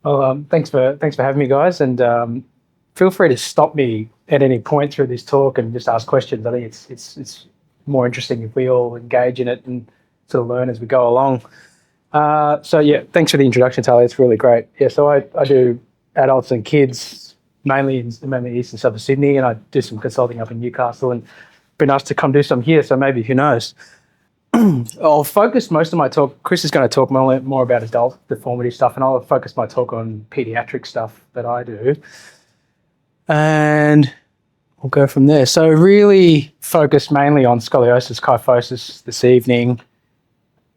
Well, thanks for having me, guys, and feel free to stop me at any point through this talk and just ask questions. I think it's more interesting if we all engage in it and sort of learn as we go along. So yeah, thanks for the introduction, Tali. It's really great. Yeah, so I do adults and kids mainly east and south of Sydney, and I do some consulting up in Newcastle, and been asked to come do some here. So maybe who knows? I'll focus most of my talk. Chris is going to talk more about adult deformity stuff, and I'll focus my talk on paediatric stuff that I do, and we'll go from there. So really focus mainly on scoliosis, kyphosis this evening.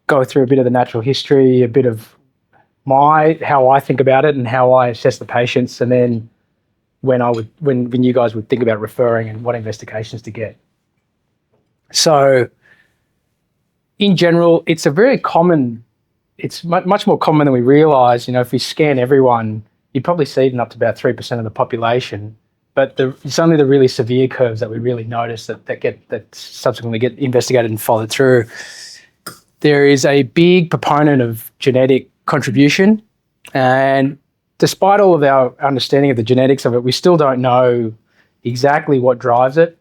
Go through a bit of the natural history, a bit of how I think about it and how I assess the patients, and then when you guys would think about referring and what investigations to get. So in general, it's much more common than we realise. You know, if we scan everyone, you'd probably see it in up to about 3% of the population. But it's only the really severe curves that we really notice that subsequently get investigated and followed through. There is a big proponent of genetic contribution, and despite all of our understanding of the genetics of it, we still don't know exactly what drives it.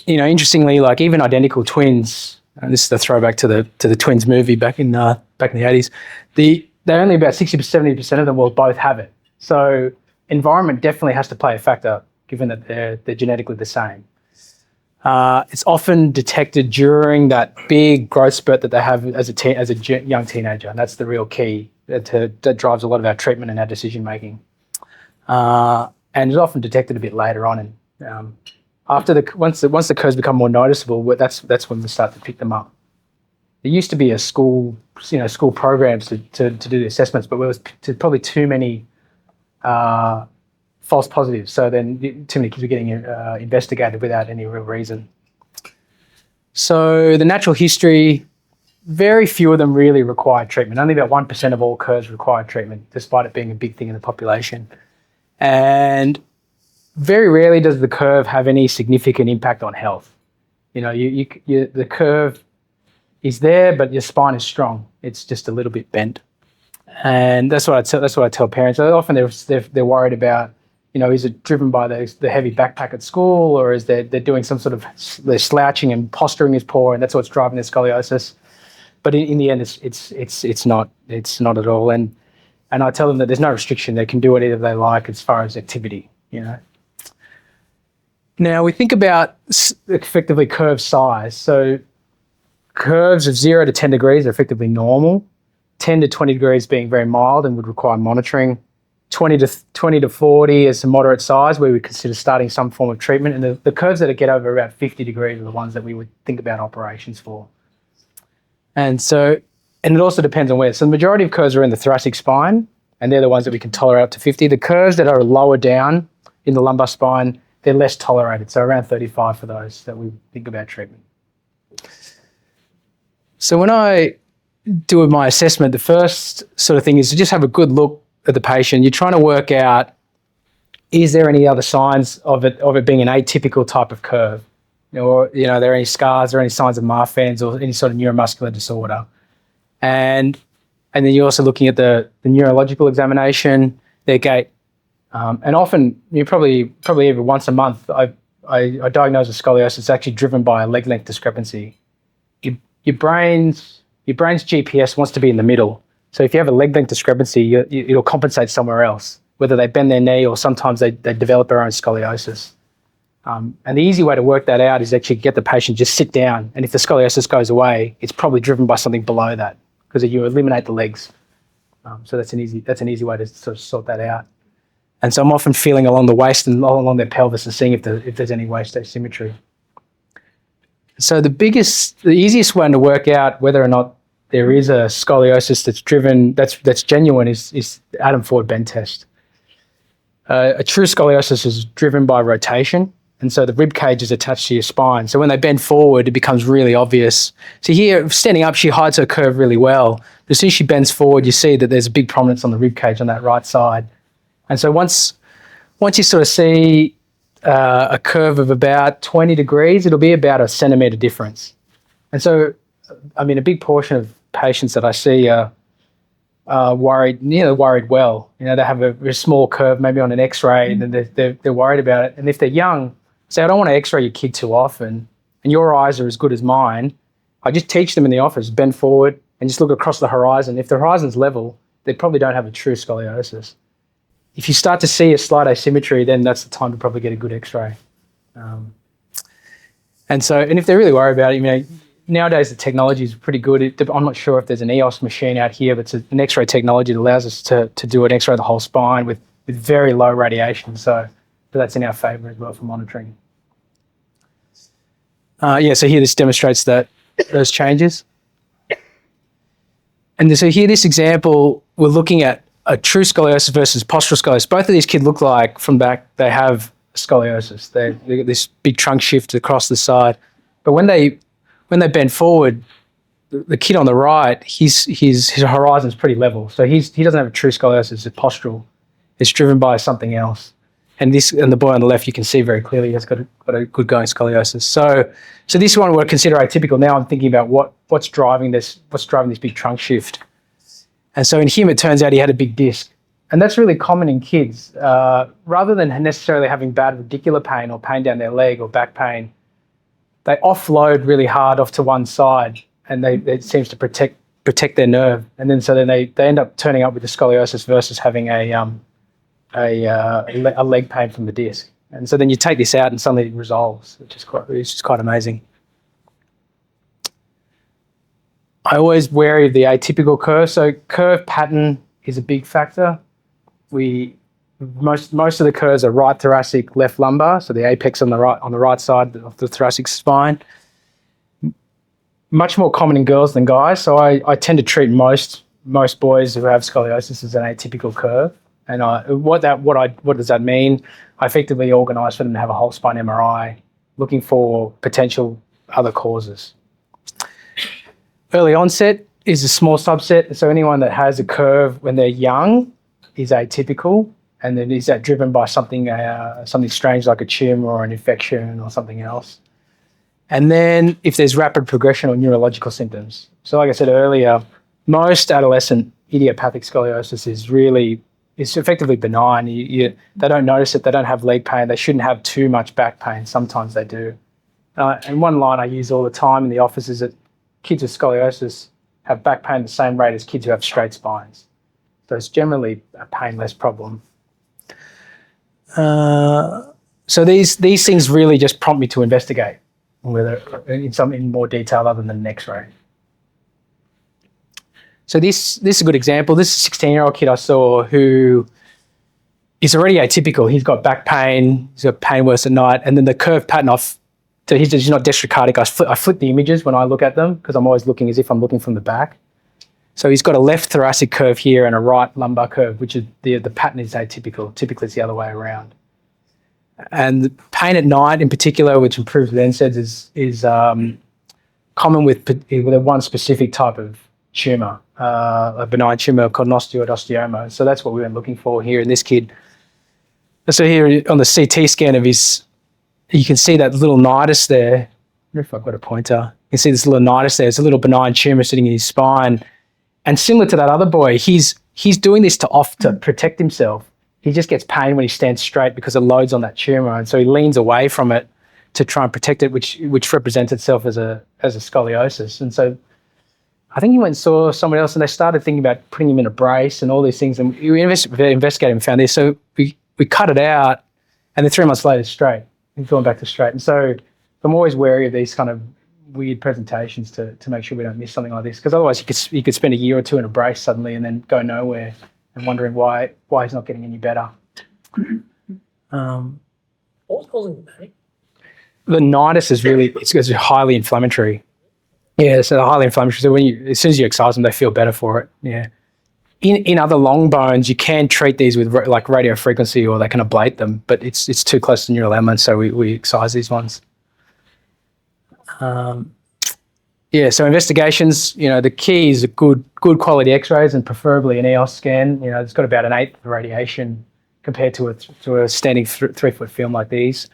You know, interestingly, like even identical twins. And this is the throwback to the twins movie back in the 80s. They're only about 60-70% of them will both have it. So environment definitely has to play a factor, given that they're genetically the same. It's often detected during that big growth spurt that they have as a young teenager, and that's the real key that drives a lot of our treatment and our decision making. And it's often detected a bit later on, and once the curves become more noticeable, that's when we start to pick them up. There used to be a school programs to do the assessments, but there was probably too many false positives. So then too many kids were getting investigated without any real reason. So the natural history, very few of them really require treatment. Only about 1% of all curves require treatment, despite it being a big thing in the population. And very rarely does the curve have any significant impact on health. You know, the curve is there, but your spine is strong. It's just a little bit bent, and that's what I tell parents. Often they're worried about, you know, is it driven by the heavy backpack at school, or is they're doing some sort of they're slouching and posturing is poor, and that's what's driving their scoliosis. But in the end, it's not at all. And I tell them that there's no restriction; they can do whatever they like as far as activity. You know. Now we think about effectively curve size. So curves of 0 to 10 degrees are effectively normal. 10 to 20 degrees being very mild and would require monitoring. 20 to 40 is a moderate size where we consider starting some form of treatment. And the curves that get over about 50 degrees are the ones that we would think about operations for. And it also depends on where. So the majority of curves are in the thoracic spine, and they're the ones that we can tolerate up to 50. The curves that are lower down in the lumbar spine, they're less tolerated, so around 35 for those that we think about treatment. So when I do my assessment, the first sort of thing is to just have a good look at the patient. You're trying to work out, is there any other signs of it being an atypical type of curve? Or, you know, are there any scars or any signs of Marfan's or any sort of neuromuscular disorder? And then you're also looking at the neurological examination, their gait. And often, you probably every once a month, I diagnose a scoliosis. It's actually driven by a leg length discrepancy. Your brain's GPS wants to be in the middle. So if you have a leg length discrepancy, it'll compensate somewhere else, whether they bend their knee or sometimes they develop their own scoliosis. And the easy way to work that out is actually get the patient just sit down, and if the scoliosis goes away, it's probably driven by something below that, because you eliminate the legs. So that's an easy way to sort of sort that out. And so I'm often feeling along the waist and along their pelvis and seeing if there's any waist asymmetry. So the easiest one to work out whether or not there is a scoliosis that's genuine is Adam Ford bend test. A true scoliosis is driven by rotation, and so the rib cage is attached to your spine. So when they bend forward, it becomes really obvious. So here, standing up, she hides her curve really well. But as soon as she bends forward, you see that there's a big prominence on the rib cage on that right side. And so once you sort of see a curve of about 20 degrees, it'll be about a centimetre difference. And so, I mean, a big portion of patients that I see are worried, worried well. They have a very small curve maybe on an X-ray, and then they're worried about it. And if they're young, say, I don't want to X-ray your kid too often, and your eyes are as good as mine, I just teach them in the office, bend forward and just look across the horizon. If the horizon's level, they probably don't have a true scoliosis. If you start to see a slight asymmetry, then that's the time to probably get a good X-ray. And if they're really worried about it, nowadays the technology is pretty good. I'm not sure if there's an EOS machine out here, but it's an X-ray technology that allows us to do an X-ray of the whole spine with very low radiation. So that's in our favour as well for monitoring. So here this demonstrates those changes. And so here, this example, we're looking at a true scoliosis versus postural scoliosis. Both of these kids look like from back they have scoliosis. They got this big trunk shift across the side. But when they bend forward, the kid on the right, his horizon's pretty level. So he doesn't have a true scoliosis. It's postural. It's driven by something else. And the boy on the left, you can see very clearly he has got a good going scoliosis. So this one we'll consider atypical. Now I'm thinking about what's driving this big trunk shift. And so in him, it turns out he had a big disc. And that's really common in kids. Rather than necessarily having bad radicular pain or pain down their leg or back pain, they offload really hard off to one side, and it seems to protect their nerve. And then they end up turning up with a scoliosis versus having a leg pain from the disc. And so then you take this out and suddenly it resolves, which is quite amazing. I always wary of the atypical curve. So curve pattern is a big factor. Most of the curves are right thoracic, left lumbar, so the apex on the right side of the thoracic spine. Much more common in girls than guys. So I tend to treat most boys who have scoliosis as an atypical curve. And what does that mean? I effectively organise for them to have a whole spine MRI, looking for potential other causes. Early onset is a small subset. So anyone that has a curve when they're young is atypical. And then is that driven by something strange like a tumor or an infection or something else? And then if there's rapid progression or neurological symptoms. So like I said earlier, most adolescent idiopathic scoliosis is effectively benign. They don't notice it. They don't have leg pain. They shouldn't have too much back pain. Sometimes they do. And one line I use all the time in the office is that kids with scoliosis have back pain at the same rate as kids who have straight spines. So it's generally a painless problem. So these things really just prompt me to investigate whether in more detail other than an X-ray. So this is a good example. This is a 16-year-old kid I saw who is already atypical. He's got back pain. He's got pain worse at night. And then the curve pattern so he's not dextrocardic. I flip the images when I look at them because I'm always looking as if I'm looking from the back. So he's got a left thoracic curve here and a right lumbar curve, which is the pattern is atypical. Typically, it's the other way around. And the pain at night in particular, which improves with NSAIDs, is common with one specific type of tumour, a benign tumour called an osteoid. So that's what we were looking for here in this kid. So here on the CT scan of you can see that little nidus there. I wonder if I've got a pointer. You can see this little nidus there. It's a little benign tumour sitting in his spine. And similar to that other boy, he's doing this to protect himself. He just gets pain when he stands straight because it loads on that tumour, and so he leans away from it to try and protect it, which represents itself as a scoliosis. And so I think he went and saw someone else, and they started thinking about putting him in a brace and all these things. And we investigated and found this. So we cut it out, and then 3 months later, straight. He's going back to straight. And so I'm always wary of these kind of weird presentations to make sure we don't miss something like this, because otherwise you could spend a year or two in a brace suddenly and then go nowhere and wondering why he's not getting any better. What's causing the pain? The nidus is it's highly inflammatory. Yeah, so they're highly inflammatory. So as soon as you excise them, they feel better for it. Yeah. In other long bones, you can treat these with like radio frequency, or they can ablate them, but it's too close to neural elements, so we excise these ones. So investigations, the key is a good quality X-rays and preferably an EOS scan. It's got about an eighth of radiation compared to a standing 3-foot film like these.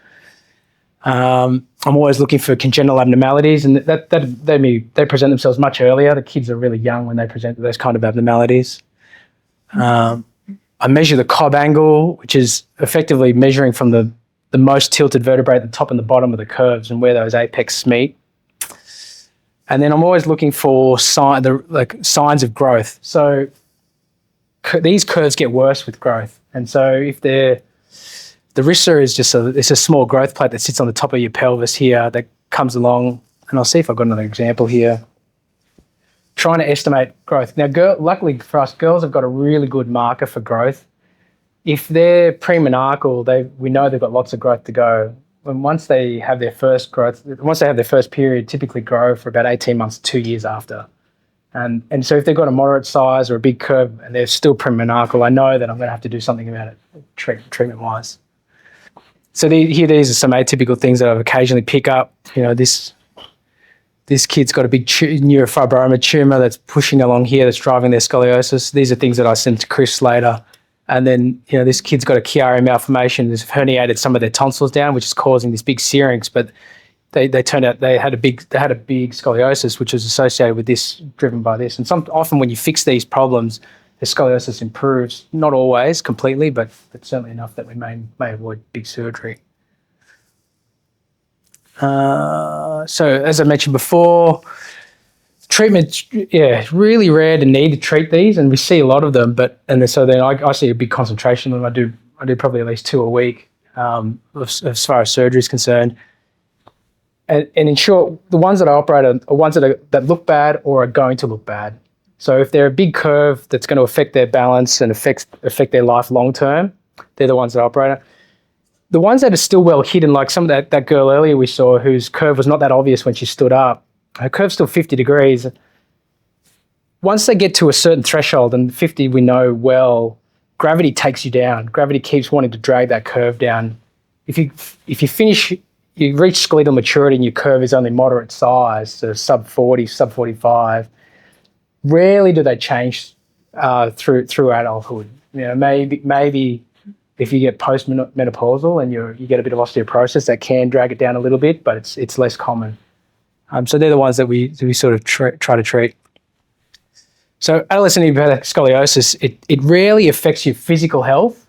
I'm always looking for congenital abnormalities, and they present themselves much earlier. The kids are really young when they present those kind of abnormalities. I measure the cob angle, which is effectively measuring from the most tilted vertebrae at the top and the bottom of the curves and where those apex meet. And then I'm always looking for signs of growth. So these curves get worse with growth. And so if the rissa is just it's a small growth plate that sits on the top of your pelvis here that comes along, and I'll see if I've got another example here, trying to estimate growth. Now, luckily for us, girls have got a really good marker for growth. If they're premenarchal, we know they've got lots of growth to go. And once they have their first period, typically grow for about 18 months, 2 years after. And so if they've got a moderate size or a big curve and they're still premenarchal, I know that I'm going to have to do something about it treatment-wise. So these are some atypical things that I've occasionally pick up. This kid's got a big neurofibroma tumour that's pushing along here that's driving their scoliosis. These are things that I send to Chris later. And then, this kid's got a Chiari malformation. They've herniated some of their tonsils down, which is causing this big syrinx. But they turned out they had a big scoliosis, which was associated with this, driven by this. And often when you fix these problems, the scoliosis improves. Not always completely, but certainly enough that we may avoid big surgery. So as I mentioned before, treatment, really rare to need to treat these, and we see a lot of them. So then I see a big concentration of them. I do probably at least 2 a week as far as surgery is concerned. And in short, the ones that I operate on are ones that look bad or are going to look bad. So if they're a big curve that's going to affect their balance and affect their life long term, they're the ones that I operate on. The ones that are still well hidden, like some of that girl earlier we saw whose curve was not that obvious when she stood up, her curve's still 50 degrees. Once they get to a certain threshold, and 50 we know well, gravity takes you down. Gravity keeps wanting to drag that curve down. If you reach skeletal maturity and your curve is only moderate size, so sub 40, sub 45, rarely do they change through adulthood. Maybe if you get post-menopausal and you get a bit of osteoporosis, that can drag it down a little bit, but it's less common. So they're the ones that we sort of try to treat. So adolescent idiopathic scoliosis, it rarely affects your physical health,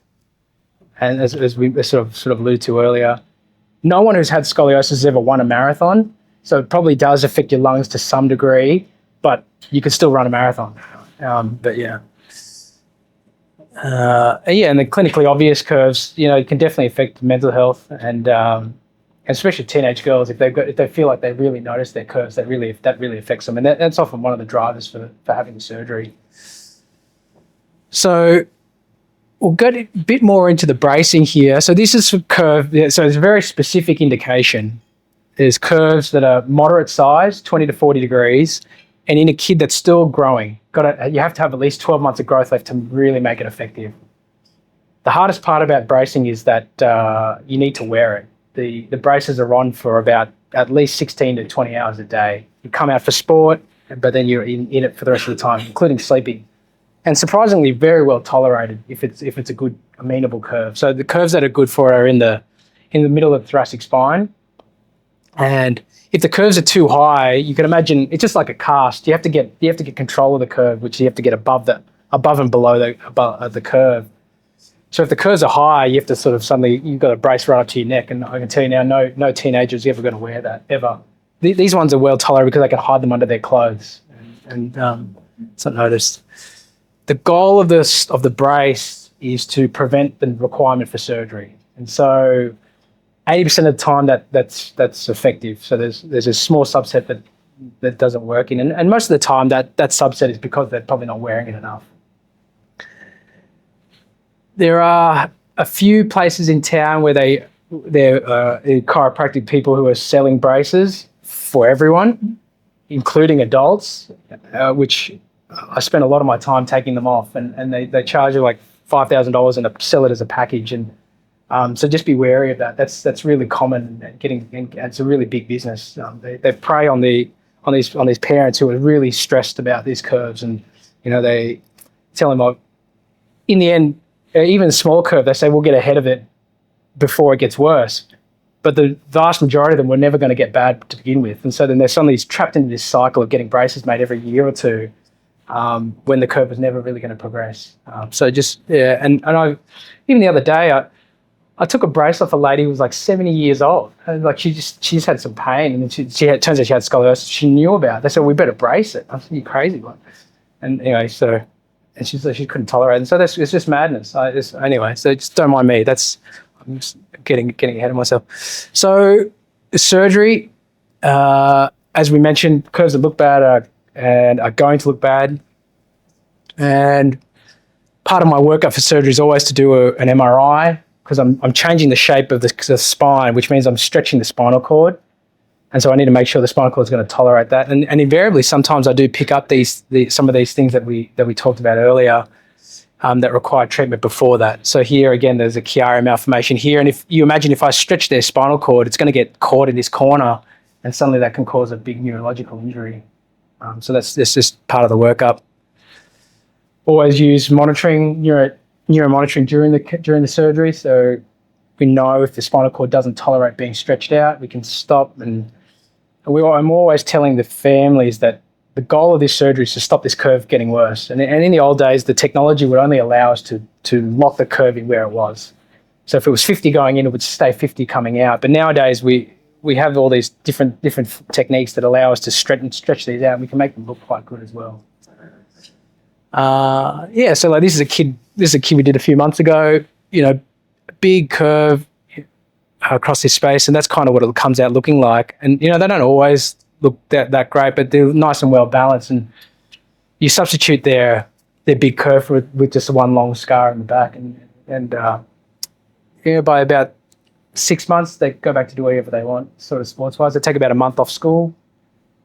and as we sort of alluded to earlier, no one who's had scoliosis has ever won a marathon, so it probably does affect your lungs to some degree, but you can still run a marathon. And the clinically obvious curves, can definitely affect mental health, and especially teenage girls, if they feel like they really notice their curves, that really affects them, and that's often one of the drivers for having the surgery. So we'll get a bit more into the bracing here. So this is for curve. So it's a very specific indication. There's curves that are moderate size, 20 to 40 degrees, and in a kid that's still growing. You have to have at least 12 months of growth left to really make it effective. The hardest part about bracing is that you need to wear it. The braces are on for about at least 16 to 20 hours a day. You come out for sport, but then you're in it for the rest of the time, including sleeping. And surprisingly, very well tolerated if it's a good amenable curve. So the curves that are good for are in the middle of the thoracic spine. And if the curves are too high, you can imagine it's just like a cast. You have to get control of the curve, which you have to get above and below the curve. So if the curves are high, you have to sort of you've got to brace right up to your neck. And I can tell you now, no teenager is ever going to wear that, ever. These ones are well tolerated because they can hide them under their clothes, and it's not noticed. The goal of the brace is to prevent the requirement for surgery, and so 80% of the time that's effective. So there's a small subset that doesn't work in, and most of the time that subset is because they're probably not wearing it enough. There are a few places in town where they're chiropractic people who are selling braces for everyone, including adults, which I spend a lot of my time taking them off, and they charge you like $5,000 and sell it as a package, and so just be wary of that. That's really common, and it's a really big business. They prey on these parents who are really stressed about these curves, and they tell them, in the end, even a small curve, they say we'll get ahead of it before it gets worse. But the vast majority of them were never going to get bad to begin with, and so then they're suddenly trapped into this cycle of getting braces made every year or two. when the curve was never really going to progress. So just, yeah, and even the other day, I took a brace off a lady who was like 70 years old. And like she just had some pain, and then turns out she had scoliosis. She knew about it. They said, we better brace it. I said, you crazy one. And anyway, and she said she couldn't tolerate it. And so it's just madness. Anyway, so just don't mind me. I'm just getting ahead of myself. So surgery, as we mentioned, curves that look bad are going to look bad. And part of my workup for surgery is always to do an MRI, because I'm changing the shape of the spine, which means I'm stretching the spinal cord. And so I need to make sure the spinal cord is going to tolerate that. And invariably, sometimes I do pick up some of these things that we talked about earlier that require treatment before that. So here, again, there's a Chiari malformation here. And if you imagine if I stretch their spinal cord, it's going to get caught in this corner, and suddenly that can cause a big neurological injury. So that's just part of the workup. Always use neuromonitoring during the surgery, so we know if the spinal cord doesn't tolerate being stretched out, we can stop. And I'm always telling the families that the goal of this surgery is to stop this curve getting worse. And in the old days, the technology would only allow us to lock the curve in where it was. So if it was 50 going in, it would stay 50 coming out. But nowadays, we have all these different techniques that allow us to stretch these out, and we can make them look quite good as well. So like this is a kid we did a few months ago, big curve across this space, and that's kind of what it comes out looking like. And they don't always look that great, but they're nice and well balanced. And you substitute their big curve with just one long scar in the back, and by about 6 months they go back to do whatever they want, sort of sports wise. They take about a month off school.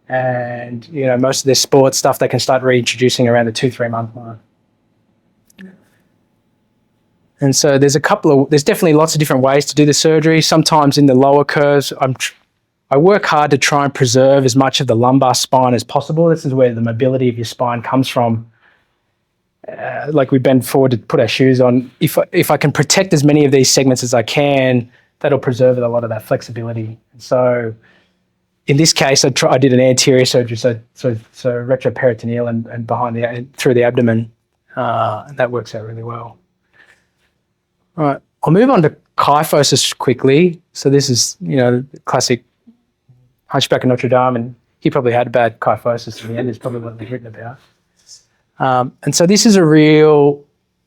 And, most of their sports stuff they can start reintroducing around the 2-3 month mark. And so there's definitely lots of different ways to do the surgery. Sometimes in the lower curves, I work hard to try and preserve as much of the lumbar spine as possible. This is where the mobility of your spine comes from. Like we bend forward to put our shoes on. If I can protect as many of these segments as I can, that'll preserve a lot of that flexibility. And so in this case, I did an anterior surgery, so retroperitoneal and behind through the abdomen, and that works out really well. All right, I'll move on to kyphosis quickly. So this is, classic Hunchback of Notre Dame, and he probably had bad kyphosis in the end. Is probably what we've written about. And so this is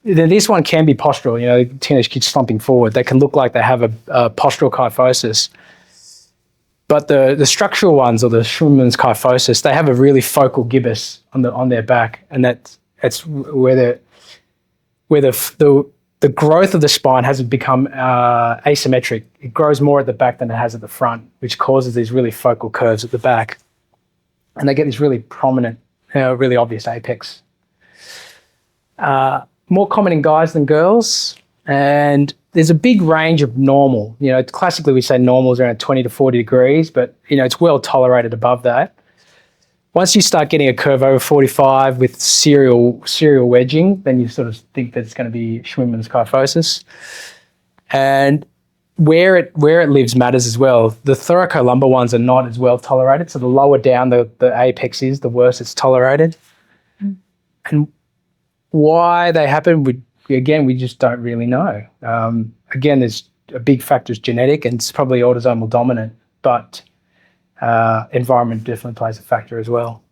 this one can be postural. Teenage kids slumping forward. They can look like they have a postural kyphosis. But the structural ones, or the Schwimmer's kyphosis, they have a really focal gibbous on their back, and that's where the growth of the spine hasn't become asymmetric. It grows more at the back than it has at the front, which causes these really focal curves at the back, and they get this really prominent, really obvious apex. More common in guys than girls, and there's a big range of normal. Classically we say normal is around 20 to 40 degrees, but it's well tolerated above that. Once you start getting a curve over 45 with serial wedging, then you sort of think that it's going to be Schwimmer's kyphosis. And where it lives matters as well. The thoracolumbar ones are not as well tolerated, so the lower down the apex is, the worse it's tolerated. And why they happen, we just don't really know. Again, there's a big factor is genetic, and it's probably autosomal dominant, but environment definitely plays a factor as well.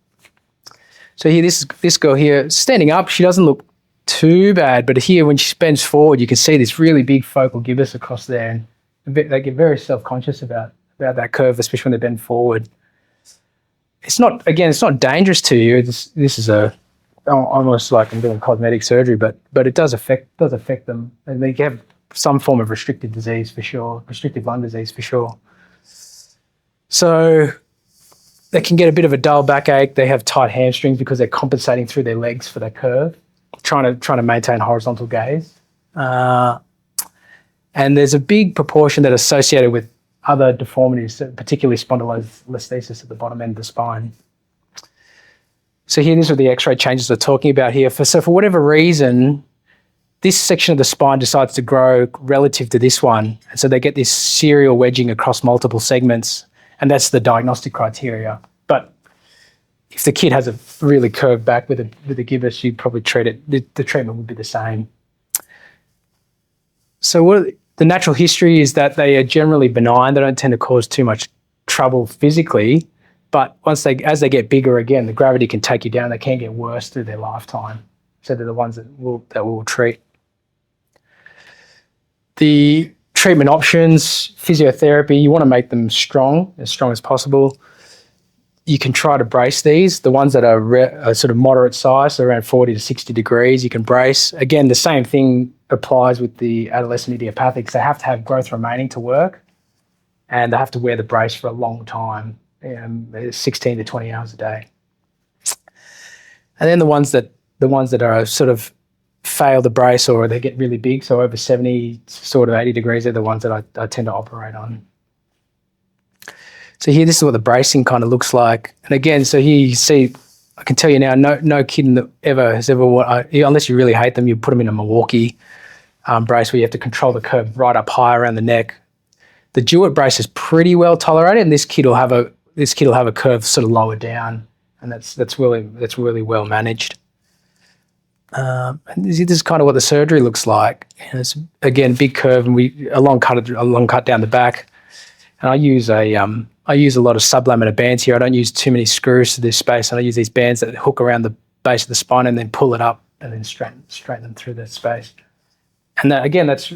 So here, this girl here, standing up, she doesn't look too bad, but here when she bends forward, you can see this really big focal gibbous across there, and they get very self-conscious about that curve, especially when they bend forward. It's not dangerous to you. This is almost like I'm doing cosmetic surgery, but it does affect them, and they have some form of restrictive disease for sure, restrictive lung disease for sure. So they can get a bit of a dull backache. They have tight hamstrings because they're compensating through their legs for that curve, trying to maintain horizontal gaze. And there's a big proportion that are associated with other deformities, particularly spondylolisthesis at the bottom end of the spine. So here, these are the X-ray changes we're talking about here. So for whatever reason, this section of the spine decides to grow relative to this one. And so they get this serial wedging across multiple segments, and that's the diagnostic criteria. But if the kid has a really curved back with a gibbous, you'd probably treat it. The treatment would be the same. So the natural history is that they are generally benign. They don't tend to cause too much trouble physically, but as they get bigger again, the gravity can take you down. They can get worse through their lifetime. So they're the ones that we'll treat. The treatment options, physiotherapy, you want to make them strong as possible. You can try to brace these. The ones that are sort of moderate size, so around 40 to 60 degrees, you can brace. Again, the same thing applies with the adolescent idiopathics. They have to have growth remaining to work, and they have to wear the brace for a long time, 16 to 20 hours a day. And then the ones that are sort of fail the brace or they get really big, so over 70, sort of 80 degrees, they're the ones that I tend to operate on. So here, this is what the bracing kind of looks like. And again, so here you see, I can tell you now, no kid has ever, unless you really hate them, you put them in a Milwaukee brace where you have to control the curve right up high around the neck. The Jewett brace is pretty well tolerated, and this kid will have a curve sort of lower down, and that's really well managed. And this is kind of what the surgery looks like. And it's again big curve, and a long cut down the back. And I use a lot of sublaminar bands here. I don't use too many screws to this space, and I use these bands that hook around the base of the spine and then pull it up and then straighten them through that space. And that, again, it's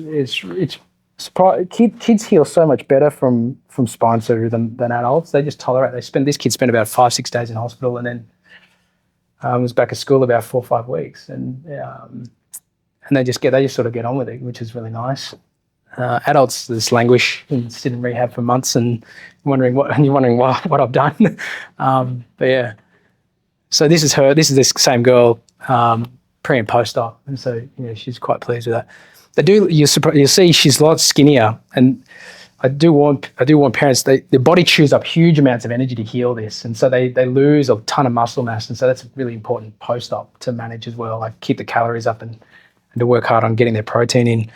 kids heal so much better from spine surgery than adults. They just tolerate. This kid spent about 5-6 days in hospital, and then was back at school about 4 or 5 weeks, and they just sort of get on with it, which is really nice. Adults just languish and sit in rehab for months and you're wondering what I've done. But yeah, so this is her. This is this same girl pre and post op, and so she's quite pleased with that. You'll see she's a lot skinnier, and I do warn parents their body chews up huge amounts of energy to heal this, and so they lose a ton of muscle mass, and so that's really important post op to manage as well. Like keep the calories up and to work hard on getting their protein in.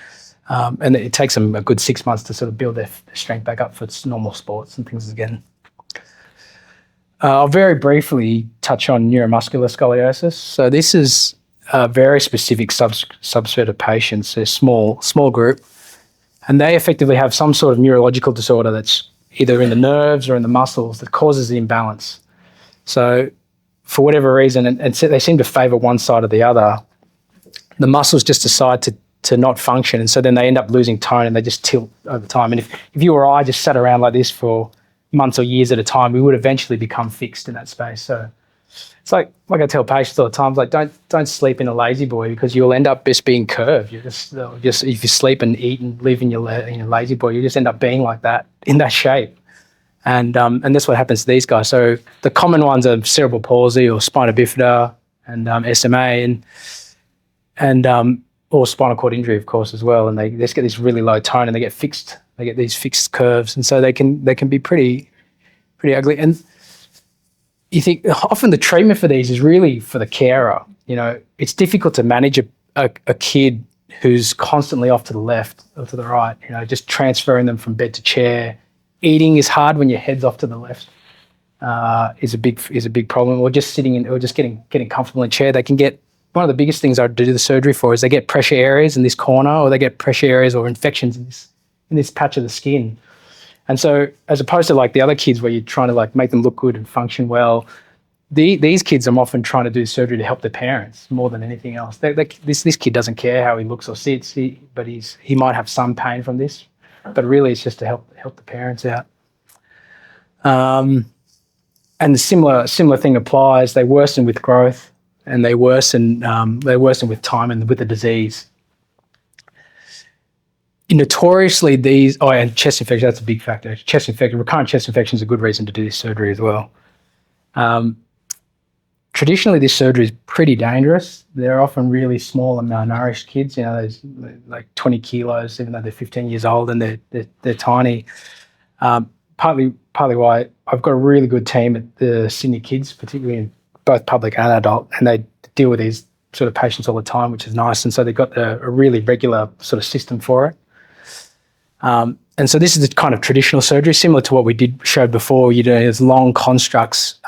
And it takes them a good 6 months to sort of build their strength back up for normal sports and things again. I'll very briefly touch on neuromuscular scoliosis. So this is a very specific subset of patients, a small group, and they effectively have some sort of neurological disorder that's either in the nerves or in the muscles that causes the imbalance. So for whatever reason, and so they seem to favour one side or the other, the muscles just decide to not function, and so then they end up losing tone and they just tilt over time. And if you or I just sat around like this for months or years at a time, we would eventually become fixed in that space. So it's like I tell patients all the time, like don't sleep in a lazy boy, because you'll end up just being curved. You just if you sleep and eat and live in your lazy boy, you just end up being like that, in that shape. And that's what happens to these guys. So the common ones are cerebral palsy or spina bifida and SMA and or spinal cord injury, of course, as well. And they just get this really low tone, and they get fixed. They get these fixed curves, and so they can be pretty ugly. And you think often the treatment for these is really for the carer. It's difficult to manage a kid who's constantly off to the left or to the right. Just transferring them from bed to chair. Eating is hard when your head's off to the left. Is a big problem. Or just sitting in, or just getting comfortable in a chair. They can get. One of the biggest things I do the surgery for is they get pressure areas in this corner, or they get pressure areas or infections in this patch of the skin. And so as opposed to like the other kids where you're trying to like make them look good and function well, these kids I'm often trying to do surgery to help their parents more than anything else. This kid doesn't care how he looks or sits, but he might have some pain from this, but really it's just to help the parents out. And the similar thing applies. They worsen with growth. And they worsen with time and with the disease. Notoriously, and chest infection, that's a big factor. Recurrent chest infection is a good reason to do this surgery as well. Traditionally, this surgery is pretty dangerous. They're often really small and malnourished kids. There's like 20 kilos, even though they're 15 years old, and they're tiny. Partly why I've got a really good team at the Sydney Kids, particularly in both public and adult, and they deal with these sort of patients all the time, which is nice. And so they've got a really regular sort of system for it. And so this is the kind of traditional surgery, similar to what we showed before. There's long constructs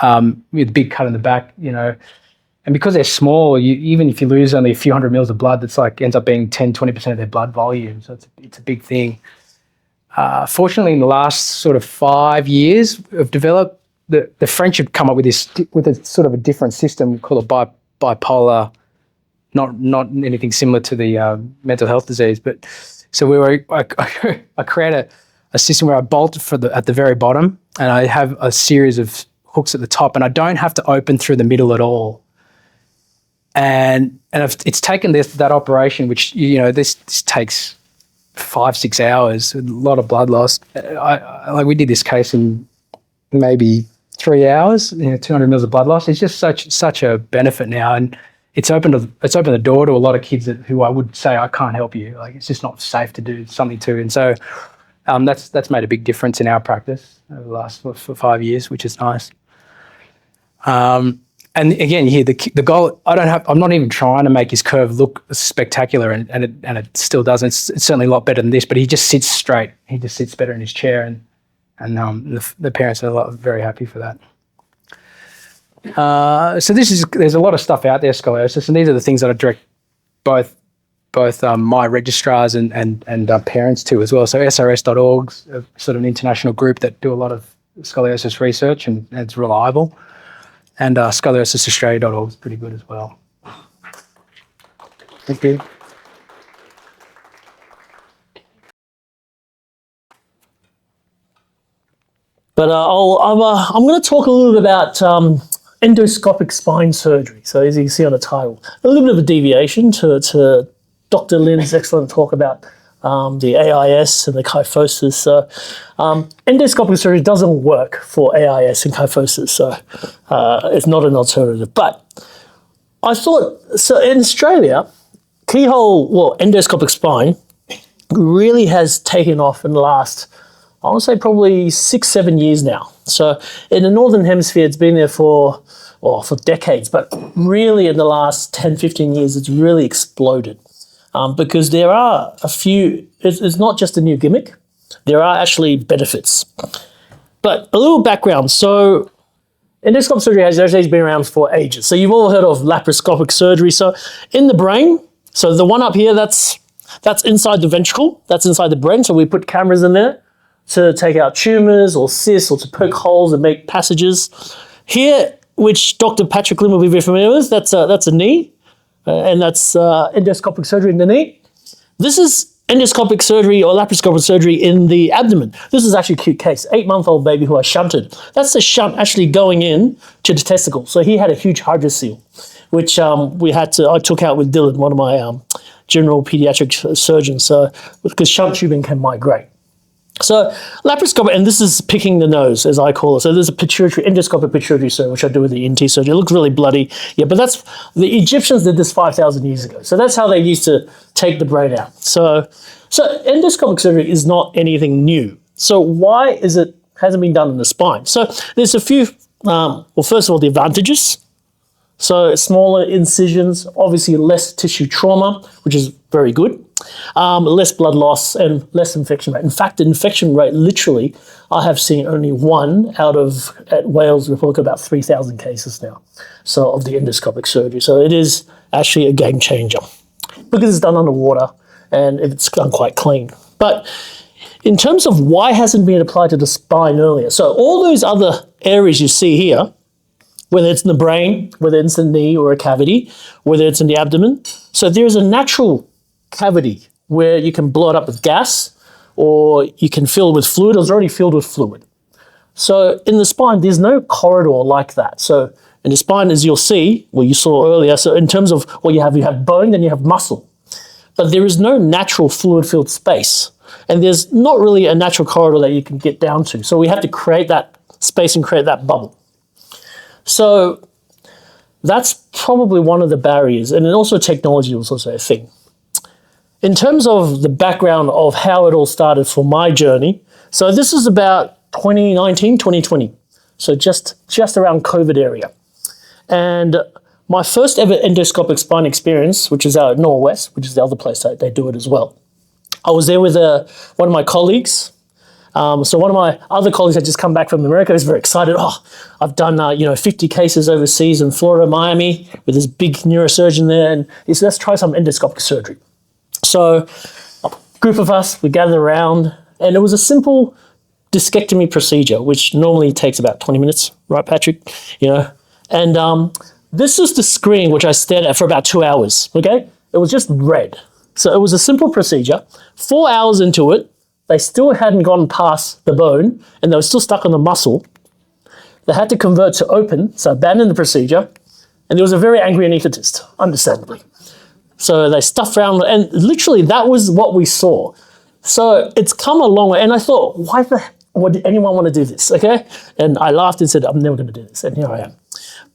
with a big cut in the back, and because they're small, even if you lose only a few hundred mils of blood, that's ends up being 10-20% of their blood volume. So it's a big thing. Fortunately, in the last sort of 5 years, we've developed the French have come up with a sort of a different system called a bipolar, not anything similar to the mental health disease, but so I create a system where I bolt at the very bottom, and I have a series of hooks at the top, and I don't have to open through the middle at all. And it's taken that operation, which this takes 5-6 hours, a lot of blood loss. We did this case in maybe 3 hours, 200 mils of blood loss. It's just such a benefit now, and it's opened the door to a lot of kids who I would say I can't help you. It's just not safe to do something to, and so that's made a big difference in our practice over the last for 5 years, which is nice. And again, here the goal. I'm not even trying to make his curve look spectacular, and it still doesn't. It's certainly a lot better than this. But he just sits straight. He just sits better in his chair, and the parents are very happy for that. So there's a lot of stuff out there, scoliosis, and these are the things that I direct both my registrars and parents to as well. So SRS.org, sort of an international group that do a lot of scoliosis research, and it's reliable. And scoliosisaustralia.org is pretty good as well. Thank you. But I'm going to talk a little bit about endoscopic spine surgery. So as you can see on the title, a little bit of a deviation to Dr. Lin's excellent talk about the AIS and the kyphosis. So endoscopic surgery doesn't work for AIS and kyphosis, so it's not an alternative. But I thought, so in Australia, endoscopic spine really has taken off in the last, I want to say probably 6-7 years now. So in the Northern Hemisphere, it's been there for decades, but really in the last 10-15 years, it's really exploded. Because there are a few, it's not just a new gimmick, there are actually benefits. But a little background, so endoscopic surgery has actually been around for ages. So you've all heard of laparoscopic surgery. So in the brain, so the one up here, that's inside the ventricle, that's inside the brain. So we put cameras in there to take out tumors or cysts or to poke holes and make passages. Here, which Dr. Patrick Lim will be very familiar with, that's a knee. And that's endoscopic surgery in the knee. This is endoscopic surgery or laparoscopic surgery in the abdomen. This is actually a cute case, 8-month-old baby who I shunted. That's the shunt actually going in to the testicle. So he had a huge hydrocele, which I took out with Dylan, one of my general pediatric surgeons, so because shunt tubing can migrate. So laparoscopic, and this is picking the nose, as I call it. So there's a endoscopic pituitary surgery, which I do with the ENT surgery. It looks really bloody. Yeah, but that's, the Egyptians did this 5,000 years ago. So that's how they used to take the brain out. So endoscopic surgery is not anything new. So why hasn't been done in the spine? So there's a few, first of all, the advantages. So smaller incisions, obviously less tissue trauma, which is very good. Less blood loss and less infection rate. In fact, the infection rate, literally, I have seen only one at Wales Republic, about 3,000 cases now, so of the endoscopic surgery. So it is actually a game changer because it's done underwater and it's done quite clean. But in terms of why hasn't it been applied to the spine earlier, so all those other areas you see here, whether it's in the brain, whether it's in the knee or a cavity, whether it's in the abdomen, so there's a natural cavity where you can blow it up with gas or you can fill it with fluid. It's already filled with fluid. So in the spine, there's no corridor like that. So in the spine, as you'll see, you saw earlier, so in terms of what you have bone, then you have muscle. But there is no natural fluid-filled space. And there's not really a natural corridor that you can get down to. So we have to create that space and create that bubble. So that's probably one of the barriers. And then also technology was also a thing. In terms of the background of how it all started for my journey, so this is about 2019, 2020. So just around COVID area. And my first ever endoscopic spine experience, which is out at Norwest, which is the other place that they do it as well. I was there with one of my colleagues. So one of my other colleagues had just come back from America. He was very excited. Oh, I've done 50 cases overseas in Florida, Miami, with this big neurosurgeon there, and he said, let's try some endoscopic surgery. So a group of us, we gathered around, and it was a simple discectomy procedure, which normally takes about 20 minutes, right, Patrick? And this is the screen which I stared at for about 2 hours. Okay, it was just red. So it was a simple procedure. 4 hours into it, they still hadn't gone past the bone, and they were still stuck on the muscle. They had to convert to open, so abandoned the procedure, and there was a very angry anaesthetist, understandably. So they stuffed around, and literally that was what we saw. So it's come a long way, and I thought, would anyone want to do this, okay? And I laughed and said, I'm never going to do this, and here I am.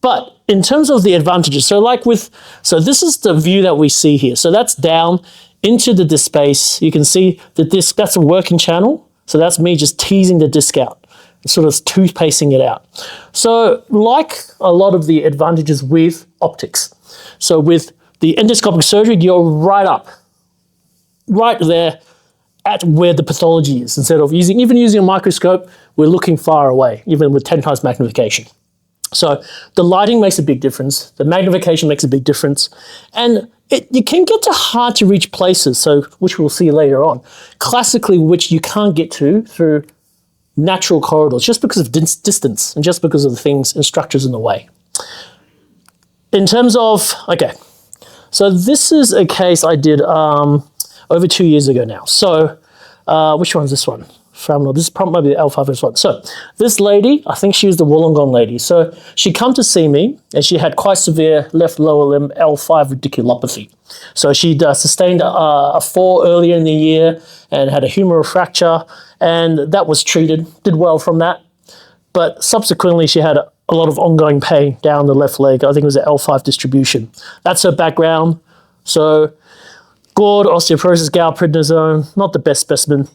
But in terms of the advantages, so this is the view that we see here. So that's down into the disc space. You can see the disc, that's a working channel. So that's me just teasing the disc out, sort of toothpasting it out. So like a lot of the advantages with optics. So with the endoscopic surgery, you're right there at where the pathology is. Instead of using a microscope, we're looking far away, even with 10 times magnification. So the lighting makes a big difference. The magnification makes a big difference. And you can get to hard to reach places, so which we'll see later on, classically, which you can't get to through natural corridors, just because of distance and just because of the things and structures in the way. In terms of, okay, so this is a case I did over 2 years ago now. So which one's this one? This is probably the L5S1. So this lady, I think she was the Wollongong lady. So she come to see me, and she had quite severe left lower limb L5 radiculopathy. So she'd sustained a fall earlier in the year and had a humeral fracture, and that was treated, did well from that. But subsequently, she had a lot of ongoing pain down the left leg. I think it was an L5 distribution. That's her background. So gourd, osteoporosis, gout, prednisone, not the best specimen.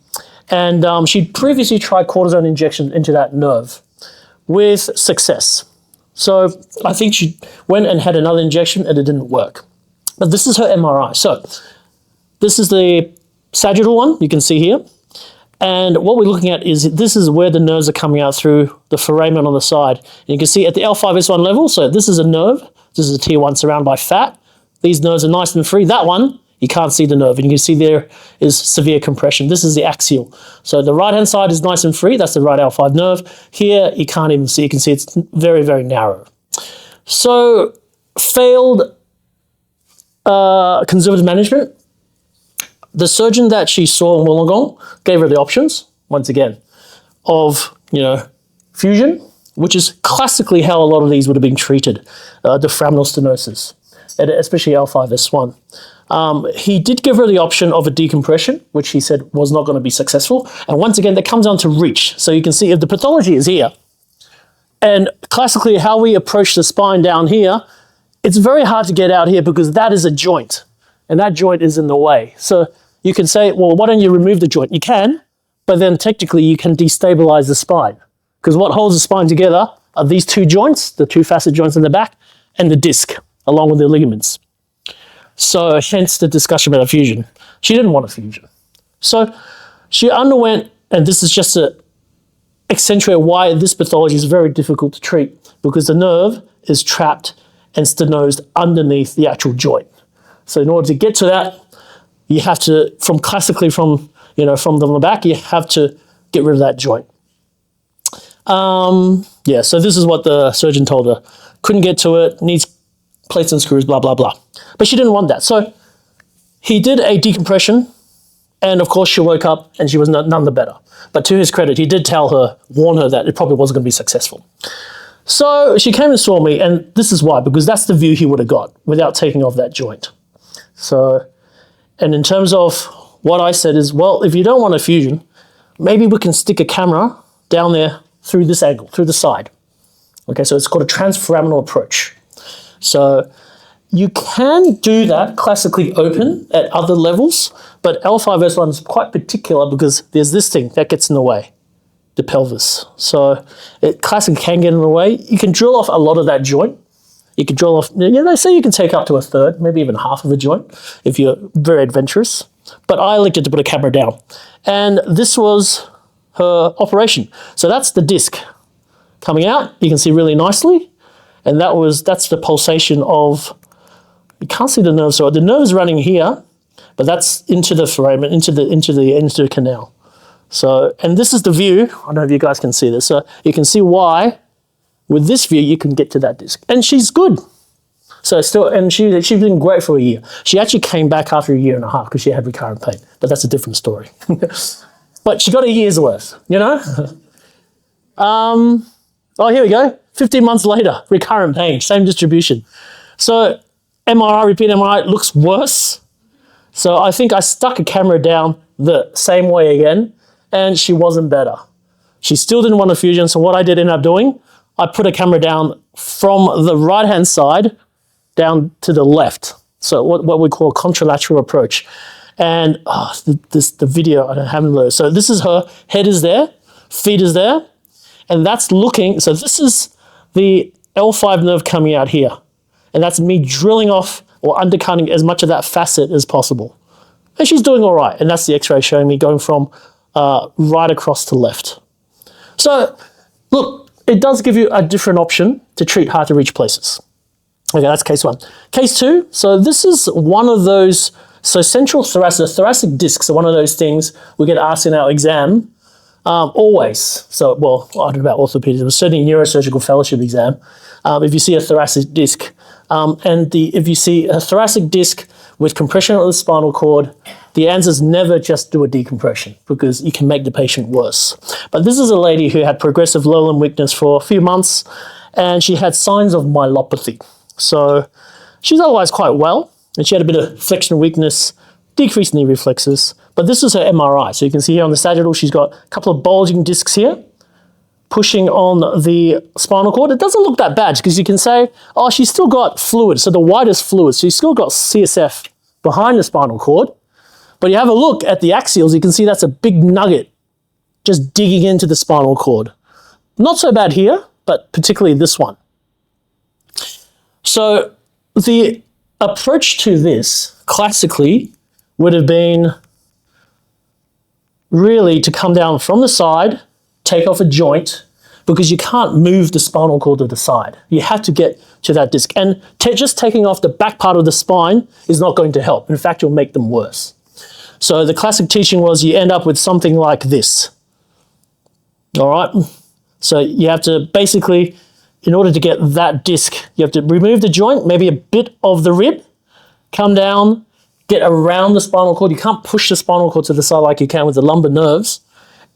And she'd previously tried cortisone injection into that nerve with success. So I think she went and had another injection and it didn't work. But this is her MRI. So this is the sagittal one you can see here. And what we're looking at is this is where the nerves are coming out through the foramen on the side. And you can see at the L5S1 level, so this is a nerve. This is a T1 surrounded by fat. These nerves are nice and free. That one, you can't see the nerve, and you can see there is severe compression. This is the axial. So the right-hand side is nice and free. That's the right L5 nerve. Here, you can't even see. You can see it's very, very narrow. So failed conservative management. The surgeon that she saw in Wollongong gave her the options, once again, of fusion, which is classically how a lot of these would have been treated, diaphragmal stenosis, especially L5S1. He did give her the option of a decompression, which he said was not going to be successful. And once again, that comes down to reach. So you can see if the pathology is here, and classically how we approach the spine down here, it's very hard to get out here because that is a joint, and that joint is in the way. So you can say, well, why don't you remove the joint? You can, but then technically you can destabilize the spine, because what holds the spine together are these two joints, the two facet joints in the back, and the disc, along with the ligaments. So hence the discussion about a fusion. She didn't want a fusion. So she underwent, and this is just to accentuate why this pathology is very difficult to treat, because the nerve is trapped and stenosed underneath the actual joint. So in order to get to that, you have to, from the back, you have to get rid of that joint. So this is what the surgeon told her. Couldn't get to it, needs plates and screws, blah, blah, blah. But she didn't want that. So he did a decompression, and of course she woke up and she was none the better. But to his credit, he did warn her that it probably wasn't going to be successful. So she came and saw me, and this is why, because that's the view he would have got without taking off that joint. So, and in terms of what I said is, well, if you don't want a fusion, maybe we can stick a camera down there through this angle, through the side. Okay, so it's called a transforaminal approach. So you can do that classically open at other levels, but L5S1 is quite particular because there's this thing that gets in the way, the pelvis. So it classically can get in the way. You can drill off a lot of that joint. You can drill off, they say you can take up to a third, maybe even half of a joint if you're very adventurous. but I elected to put a camera down. And this was her operation. So that's the disc coming out. You can see really nicely. And that's the pulsation of, you can't see the nerve, so the nerve is running here, but that's into the foramen, into the canal. So, and this is the view. I don't know if you guys can see this. So you can see why with this view you can get to that disc. And she's good. So still, and she's been great for a year. She actually came back after a year and a half because she had recurrent pain, but that's a different story. But she got a year's worth, you know? Oh, here we go. 15 months later, recurrent pain, same distribution. So MRI, repeat MRI, looks worse. So I think I stuck a camera down the same way again, and she wasn't better. She still didn't want a fusion, so what I did end up doing, I put a camera down from the right-hand side down to the left. So what we call a contralateral approach. And the video, I don't have it low. So this is her, head is there, feet is there, and that's looking, so this is the L5 nerve coming out here. And that's me drilling off or undercutting as much of that facet as possible. And she's doing all right. And that's the x-ray showing me going from right across to left. So look, it does give you a different option to treat hard to reach places. Okay, that's case one. Case two, so this is one of those, so central thoracic discs are one of those things we get asked in our exam always. So, well, I don't know about orthopedics, but certainly neurosurgical fellowship exam. If you see a thoracic disc, if you see a thoracic disc with compression of the spinal cord, the answer is never just do a decompression because you can make the patient worse. But this is a lady who had progressive lower limb weakness for a few months, and she had signs of myelopathy. So she's otherwise quite well, and she had a bit of flexion weakness, decreased knee reflexes. But this is her MRI. So you can see here on the sagittal, she's got a couple of bulging discs here, pushing on the spinal cord. It doesn't look that bad because you can say, oh, she's still got fluid, so the widest fluid. So she's still got CSF behind the spinal cord. But you have a look at the axials, you can see that's a big nugget just digging into the spinal cord. Not so bad here, but particularly this one. So the approach to this classically would have been really to come down from the side, take off a joint, because you can't move the spinal cord to the side. You have to get to that disc. And just taking off the back part of the spine is not going to help. In fact, you'll make them worse. So the classic teaching was you end up with something like this. All right? So you have to basically, in order to get that disc, you have to remove the joint, maybe a bit of the rib, come down, get around the spinal cord. You can't push the spinal cord to the side like you can with the lumbar nerves.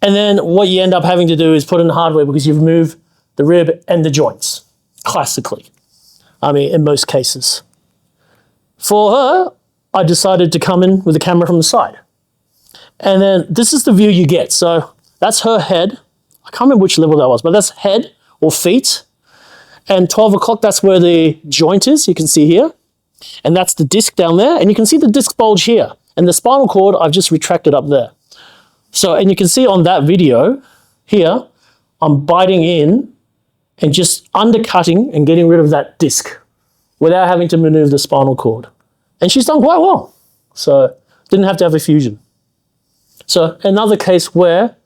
And then what you end up having to do is put in hardware because you've moved the rib and the joints, classically. I mean, in most cases. For her, I decided to come in with the camera from the side. And then this is the view you get. So that's her head. I can't remember which level that was, but that's head or feet. And 12 o'clock, that's where the joint is, you can see here. And that's the disc down there. And you can see the disc bulge here. And the spinal cord, I've just retracted up there. So, and you can see on that video here, I'm biting in and just undercutting and getting rid of that disc without having to maneuver the spinal cord. And she's done quite well. So didn't have to have a fusion. So another case where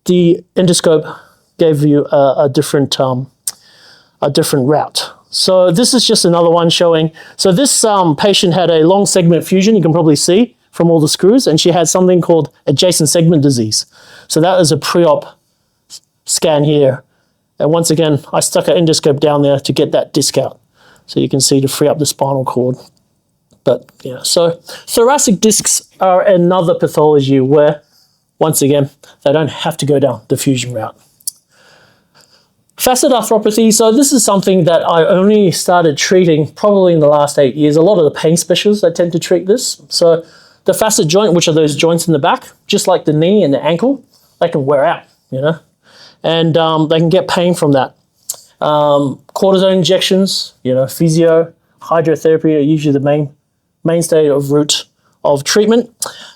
the endoscope gave you a different route. So this is just another one showing. So this patient had a long segment fusion, you can probably see from all the screws, and she had something called adjacent segment disease. So that is a pre-op scan here. And once again, I stuck an endoscope down there to get that disc out. So you can see to free up the spinal cord. But yeah, so thoracic discs are another pathology where, once again, they don't have to go down the fusion route. Facet arthropathy, so this is something that I only started treating probably in the last 8 years. A lot of the pain specialists, they tend to treat this. So the facet joint, which are those joints in the back, just like the knee and the ankle, they can wear out, you know, and they can get pain from that. Cortisone injections, you know, physio, hydrotherapy are usually the mainstay of route of treatment.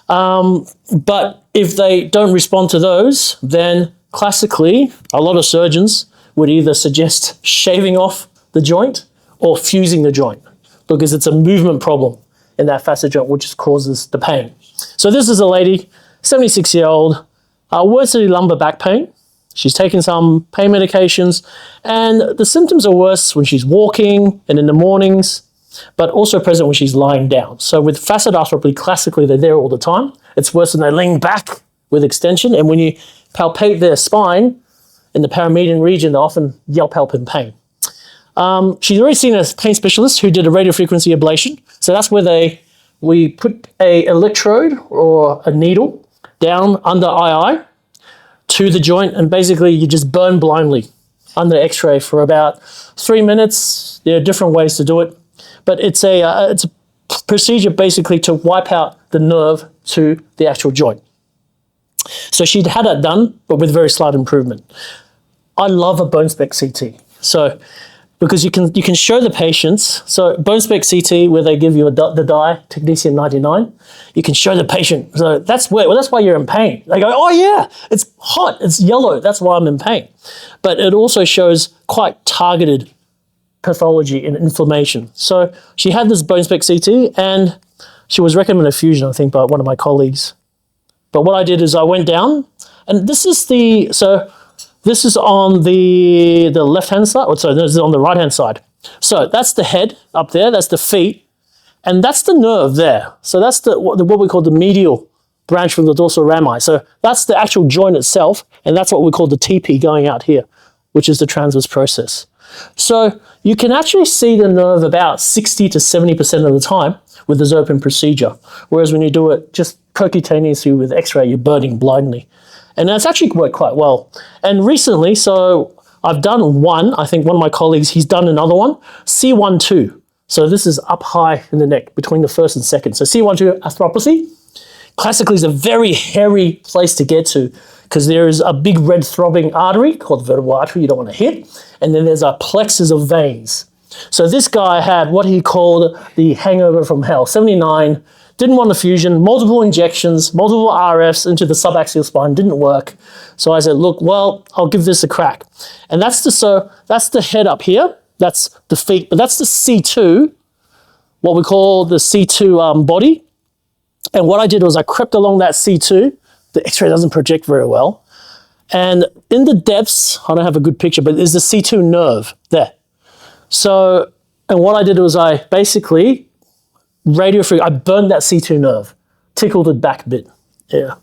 But if they don't respond to those, then classically, a lot of surgeons would either suggest shaving off the joint or fusing the joint because it's a movement problem. in that facet joint, which causes the pain. So this is a lady, 76-year-old, worsening lumbar back pain. She's taking some pain medications, and the symptoms are worse when she's walking and in the mornings, but also present when she's lying down. So with facet arthropathy, classically, they're there all the time. It's worse when they're leaning back with extension, and when you palpate their spine in the paramedian region, they often yelp help in pain. She's already seen a pain specialist who did a radiofrequency ablation. So that's where we put a electrode or a needle down under II to the joint, and basically you just burn blindly under X-ray for about 3 minutes. There are different ways to do it, but it's a procedure basically to wipe out the nerve to the actual joint. So she'd had that done, but with very slight improvement. I love a bone spec CT. So because you can show the patients, so bone spec CT where they give you the dye, technetium-99, you can show the patient. So that's why you're in pain. They go, oh yeah, it's hot, it's yellow, that's why I'm in pain. But it also shows quite targeted pathology and inflammation. So she had this bone spec CT, and she was recommended fusion, I think, by one of my colleagues. But what I did is I went down, and this is on the left-hand side, or sorry, this is on the right-hand side. So that's the head up there, that's the feet, and that's the nerve there. So that's what we call the medial branch from the dorsal rami. So that's the actual joint itself, and that's what we call the TP going out here, which is the transverse process. So you can actually see the nerve about 60 to 70% of the time with this open procedure, whereas when you do it just percutaneously with X-ray, you're burning blindly. And that's actually worked quite well. And recently, so I've done one, I think one of my colleagues, he's done another one, C12. So this is up high in the neck between the first and second. So C12 arthropathy, classically is a very hairy place to get to because there is a big red throbbing artery called the vertebral artery you don't want to hit. And then there's a plexus of veins. So this guy had what he called the hangover from hell, 79, didn't want a fusion, multiple injections, multiple RFs into the subaxial spine, didn't work. So I said, look, well, I'll give this a crack. And that's the head up here, that's the feet, but that's the C2, what we call the C2 body. And what I did was I crept along that C2, the X-ray doesn't project very well. And in the depths, I don't have a good picture, but there's the C2 nerve there. So, and what I did was I basically I burned that C2 nerve, tickled it back a bit, yeah.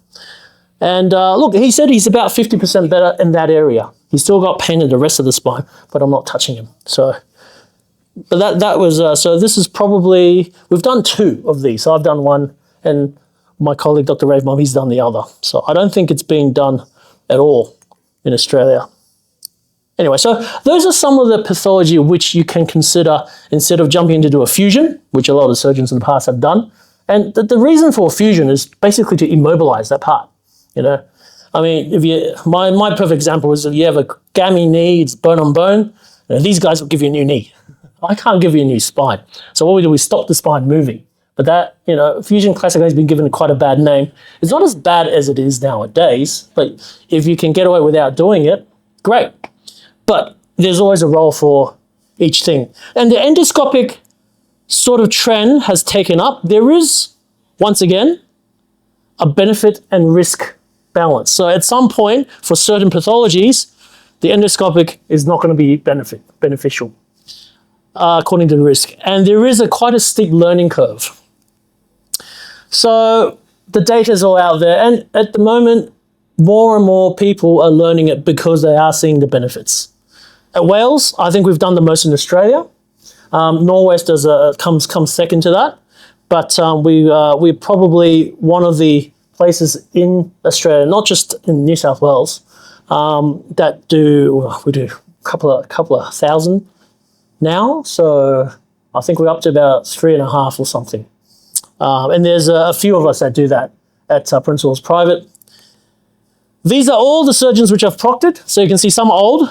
And look, he said he's about 50% better in that area. He's still got pain in the rest of the spine, but I'm not touching him. So, but that was, so this is probably, we've done 2 of these. So I've done one, and my colleague, Dr. Ravemom, he's done the other. So I don't think it's being done at all in Australia. Anyway, so those are some of the pathology which you can consider instead of jumping in to do a fusion, which a lot of surgeons in the past have done. And the reason for a fusion is basically to immobilize that part, you know. I mean, my perfect example is if you have a gammy knee, it's bone on bone, you know, these guys will give you a new knee. I can't give you a new spine. So what we do is stop the spine moving. But that, you know, fusion classically has been given quite a bad name. It's not as bad as it is nowadays, but if you can get away without doing it, great. But there's always a role for each thing. And the endoscopic sort of trend has taken up. There is, once again, a benefit and risk balance. So at some point, for certain pathologies, the endoscopic is not going to be beneficial, according to the risk. And there is quite a steep learning curve. So the data is all out there. And at the moment, more and more people are learning it because they are seeing the benefits. At Wales, I think we've done the most in Australia. Norway comes second to that. But we're probably one of the places in Australia, not just in New South Wales, that we do a couple of thousand now. So I think we're up to about 3.5 or something. And there's a few of us that do that at Prince Hall's Private. These are all the surgeons which I've proctored. So you can see some are old,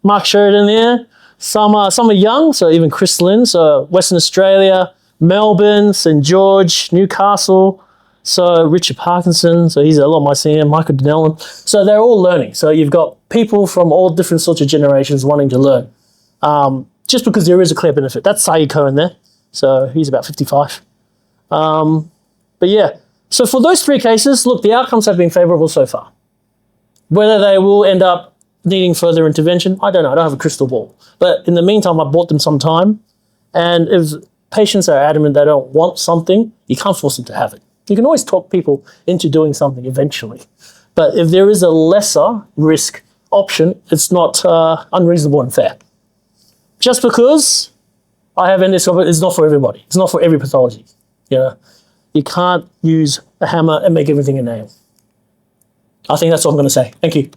Mark Sheridan there. Some are young, so even Chris Lynn, so Western Australia, Melbourne, St George, Newcastle. So Richard Parkinson, so he's a lot of my senior, Michael Donnellan. So they're all learning. So you've got people from all different sorts of generations wanting to learn. Just because there is a clear benefit. That's Saeed Cohen there. So he's about 55. But yeah, so for those 3 cases, look, the outcomes have been favorable so far. Whether they will end up needing further intervention, I don't know. I don't have a crystal ball. But in the meantime, I bought them some time. And if patients are adamant they don't want something, you can't force them to have it. You can always talk people into doing something eventually. But if there is a lesser risk option, it's not unreasonable and fair. Just because I have endoscopy, it's not for everybody. It's not for every pathology. You can't use a hammer and make everything a nail. I think that's all I'm going to say. Thank you.